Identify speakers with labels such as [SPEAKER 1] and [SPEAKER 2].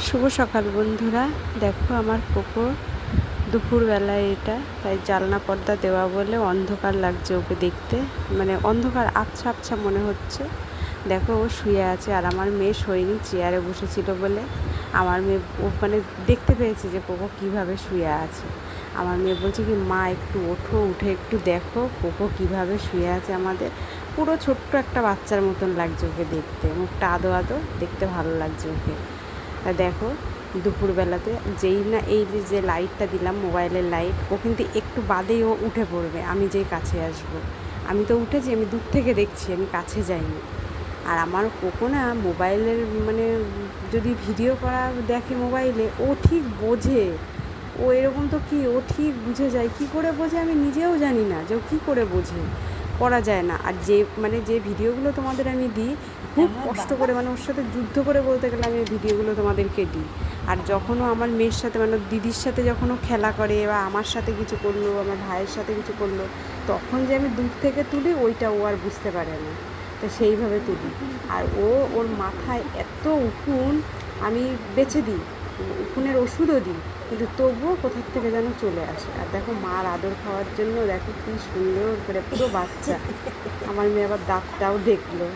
[SPEAKER 1] শুভ সকাল বন্ধুরা। দেখো আমার কোকো দুপুরবেলায় এটা তাই জানলা পর্দা দেওয়া বলে অন্ধকার লাগছে ওকে দেখতে, মানে অন্ধকার আবছা আবছা মনে হচ্ছে। দেখো ও শুয়ে আছে আর আমার মেয়ে শোয়নি, চেয়ারে বসেছিল বলে আমার মেয়ে ও মানে দেখতে পেয়েছে যে কোকো কীভাবে শুয়ে আছে। আমার মেয়ে বলছে কি, মা একটু ওঠো, উঠে একটু দেখো কোকো কীভাবে শুয়ে আছে। আমাদের পুরো ছোট্ট একটা বাচ্চার মতন লাগছে ওকে দেখতে, মুখটা আদো আদো, দেখতে ভালো লাগছে ওকে। তা দেখো দুপুরবেলাতে যেই না এই যে লাইটটা দিলাম, মোবাইলের লাইট, ও কিন্তু একটু বাদেই ও উঠে পড়বে আমি যেই কাছে আসব। আমি তো উঠেছি, আমি দূর থেকে দেখছি, আমি কাছে যাইনি। আর আমার কোকো না মোবাইলের মানে যদি ভিডিও করা দেখে মোবাইলে, ও ঠিক বোঝে। ও এরকম তো কি, ও ঠিক বুঝে যায়। কী করে বোঝে আমি নিজেও জানি না যে ও কী করে বোঝে, করা যায় না। আর যে ভিডিওগুলো তোমাদের আমি দিই খুব কষ্ট করে, মানে ওর সাথে যুদ্ধ করে বলতে গেলে আমি ভিডিওগুলো তোমাদেরকে দিই। আর যখনও আমার মেয়ের সাথে মানে দিদির সাথে যখনও খেলা করে বা আমার সাথে কিছু করলো, আমার ভাইয়ের সাথে কিছু করলো, তখন যে আমি দূর থেকে তুলি ওইটা ও আর বুঝতে পারে না, তো সেইভাবে তুলি। আর ওর মাথায় এত উকুন, আমি বেছে দিই, উকুনের ওষুধও দিই, কিন্তু তবুও কোথার থেকে যেন চলে আসে। আর দেখো মার আদর খাওয়ার জন্য দেখো কী সুন্দর করে পুরো বাচ্চা। আমার মেয়ে আবার দাঁতটাও দেখলো।